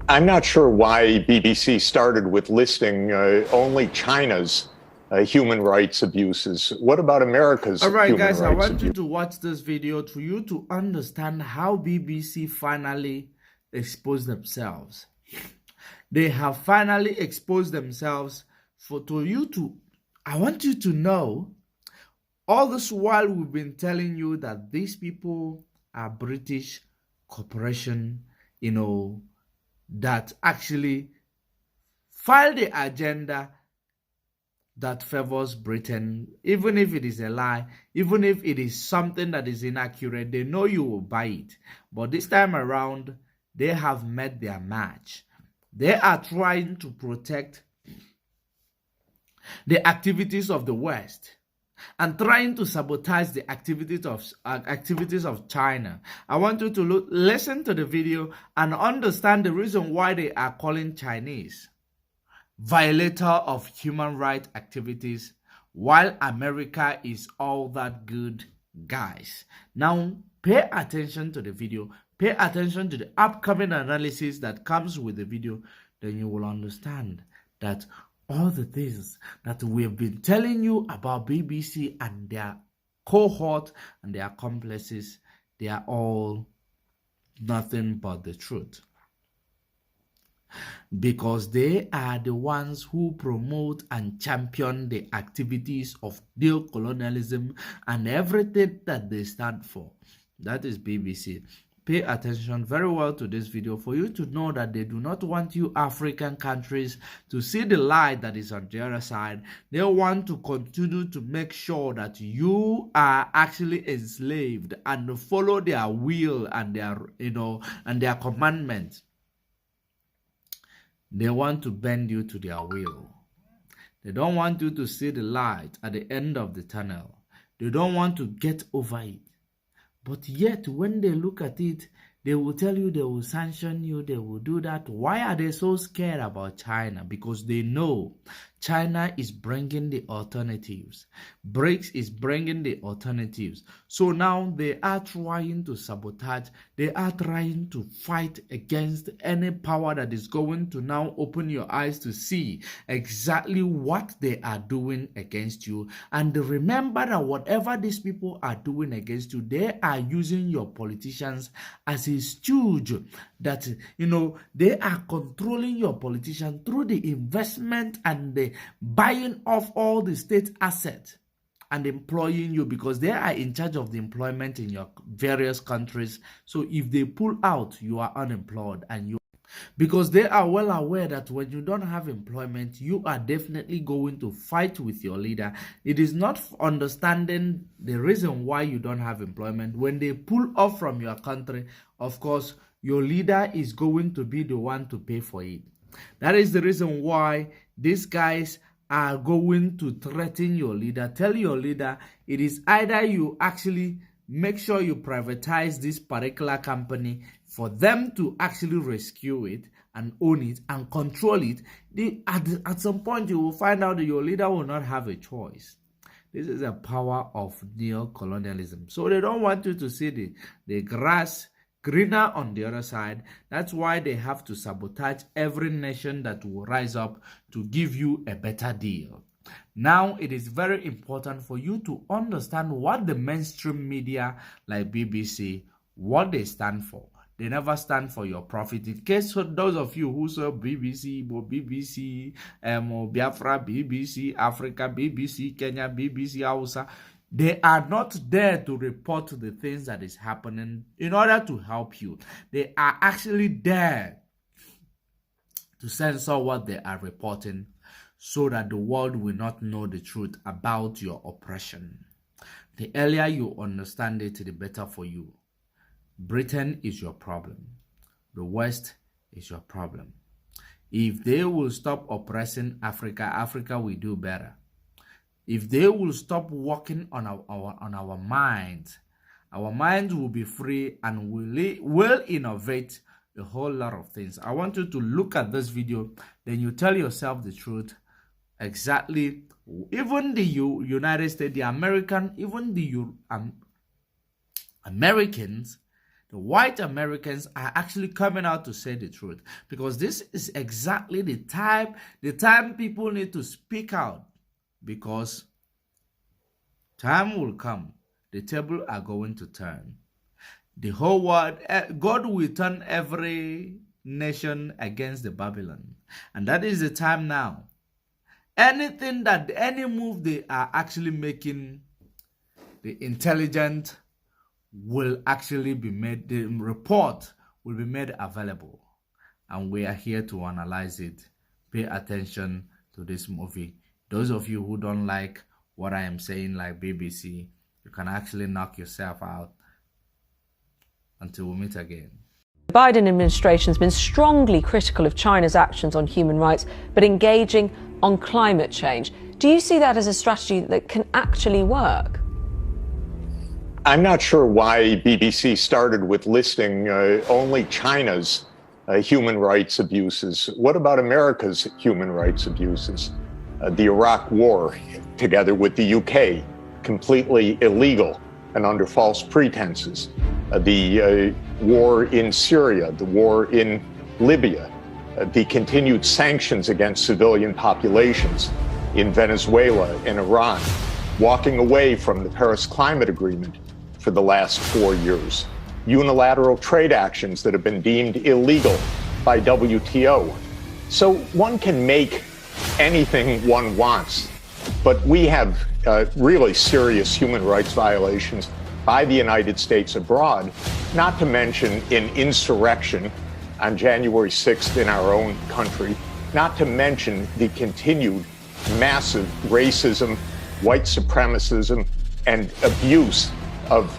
I'm not sure why BBC started with listing only China's human rights abuses. What about America's Alright human guys, I rights want you abuses? to watch this video to you to understand how BBC finally exposed themselves. They have finally exposed themselves I want you to know, all this while we've been telling you that these people are British corporation, that actually file the agenda that favors Britain, even if it is a lie, even if it is something that is inaccurate, they know you will buy it. But this time around, they have met their match. They are trying to protect the activities of the West and trying to sabotage the activities of China. I want you to listen to the video and understand the reason why they are calling Chinese violator of human rights activities, while America is all that good guys. Now, pay attention to the video. Pay attention to the upcoming analysis that comes with the video. Then you will understand that all the things that we've been telling you about BBC and their cohort and their accomplices, they are all nothing but the truth. Because they are the ones who promote and champion the activities of neo-colonialism and everything that they stand for. That is BBC. Pay attention very well to this video for you to know that they do not want you African countries to see the light that is on the other side. They want to continue to make sure that you are actually enslaved and follow their will and their commandments. They want to bend you to their will. They don't want you to see the light at the end of the tunnel. They don't want to get over it. But yet, when they look at it, they will tell you they will sanction you, they will do that. Why are they so scared about China? Because they know China is bringing the alternatives. BRICS is bringing the alternatives. So now they are trying to sabotage. They are trying to fight against any power that is going to now open your eyes to see exactly what they are doing against you. And remember that whatever these people are doing against you, they are using your politicians as a stooge. That, they are controlling your politician through the investment and the buying off all the state assets and employing you, because they are in charge of the employment in your various countries. So if they pull out, you are unemployed, and because they are well aware that when you don't have employment, you are definitely going to fight with your leader. It is not understanding the reason why you don't have employment. When they pull off from your country, of course, your leader is going to be the one to pay for it. That is the reason why these guys are going to threaten your leader. Tell your leader it is either you actually make sure you privatize this particular company for them to actually rescue it and own it and control it. At some point, you will find out that your leader will not have a choice. This is a power of neo-colonialism. So they don't want you to see the grass greener on the other side. That's why they have to sabotage every nation that will rise up to give you a better deal. Now, it is very important for you to understand what the mainstream media like BBC, what they stand for. They never stand for your profit. In case for those of you who saw BBC, BBC, Biafra, BBC, Africa, BBC, Kenya, BBC, Hausa, they are not there to report the things that is happening in order to help you. They are actually there to censor what they are reporting, so that the world will not know the truth about your oppression. The earlier you understand it, the better for you. Britain is your problem. The West is your problem. If they will stop oppressing Africa, Africa will do better. If they will stop working on our minds will be free and will innovate a whole lot of things. I want you to look at this video, then you tell yourself the truth. Exactly. Even the United States, the American, even the Americans, the white Americans are actually coming out to say the truth, because this is exactly the time people need to speak out, because time will come, the table are going to turn. The whole world, God will turn every nation against the Babylon, and that is the time now. Any move they are actually making, the intelligent will actually be made, the report will be made available, and we are here to analyze it. Pay attention to this movie. Those of you who don't like what I am saying, like BBC, you can actually knock yourself out. Until we meet again. The Biden administration has been strongly critical of China's actions on human rights, but engaging on climate change. Do you see that as a strategy that can actually work? I'm not sure why BBC started with listing only China's human rights abuses. What about America's human rights abuses? The Iraq War, together with the UK, completely illegal and under false pretenses. The war in Syria, the war in Libya, the continued sanctions against civilian populations in Venezuela and Iran, walking away from the Paris Climate Agreement for the last 4 years, unilateral trade actions that have been deemed illegal by WTO. So one can make anything one wants, but we have really serious human rights violations by the United States abroad, not to mention an insurrection on January 6th in our own country, not to mention the continued massive racism, white supremacism, and abuse of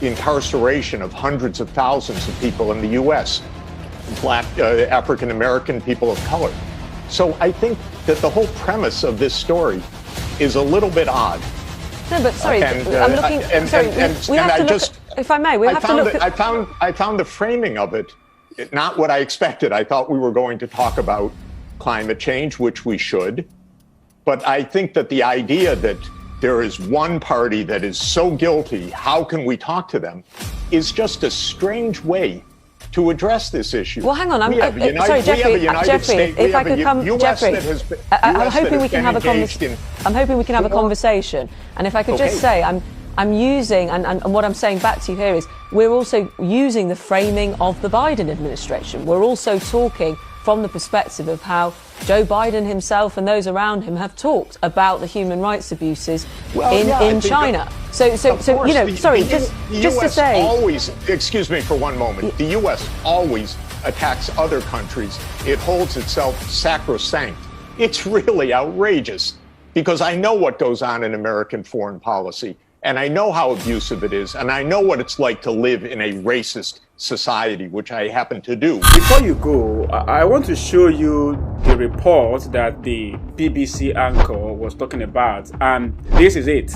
incarceration of hundreds of thousands of people in the U.S., Black, African American, people of color. So I think that the whole premise of this story is a little bit odd. No, but sorry, I'm looking. We have to look. If I may, we have to look. I found the framing of it not what I expected. I thought we were going to talk about climate change, which we should. But I think that the idea that there is one party that is so guilty, how can we talk to them, is just a strange way to address this issue. Well, hang on. Sorry, Jeffrey. If I could come, Jeffrey. I'm hoping we can have a conversation. I'm hoping we can have a conversation. And if I could just say, I'm using, and what I'm saying back to you here is, we're also using the framing of the Biden administration. We're also talking from the perspective of how Joe Biden himself and those around him have talked about the human rights abuses in China. So you know, just to say, always, excuse me for one moment, the U.S. always attacks other countries. It holds itself sacrosanct. It's really outrageous, because I know what goes on in American foreign policy, and I know how abusive it is, and I know what it's like to live in a racist society, which I happen to do. Before you go, I want to show you the report that the BBC anchor was talking about, and this is it.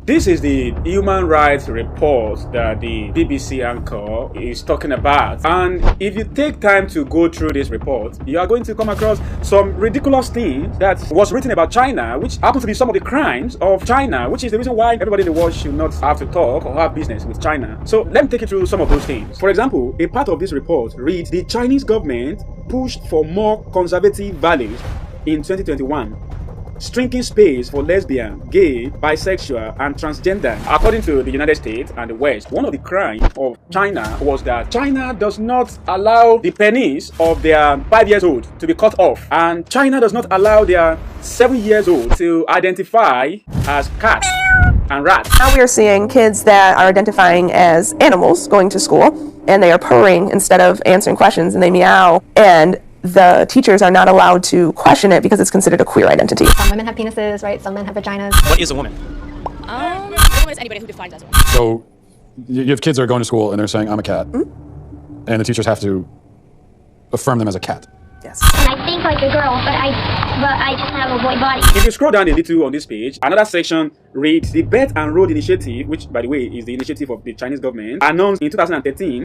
This is the human rights report that the BBC anchor is talking about. And if you take time to go through this report, you are going to come across some ridiculous things that was written about China, which happen to be some of the crimes of China, which is the reason why everybody in the world should not have to talk or have business with China. So let me take you through some of those things. For example, a part of this report reads, the Chinese government pushed for more conservative values in 2021. Shrinking space for lesbian, gay, bisexual, and transgender. According to the United States and the West, one of the crimes of China was that China does not allow the penis of their 5 years old to be cut off, and China does not allow their 7 years old to identify as cats and rats. Now we are seeing kids that are identifying as animals going to school, and they are purring instead of answering questions, and they meow, and the teachers are not allowed to question it because it's considered a queer identity. Some women have penises, right? Some men have vaginas. What is a woman? A woman is anybody who defines as a woman. So you have kids that are going to school and they're saying, I'm a cat. Mm-hmm. And the teachers have to affirm them as a cat. Yes. And I think like a girl, but I just have a boy body. If you scroll down a little on this page, another section reads the Belt and Road Initiative, which by the way is the initiative of the Chinese government, announced in 2013.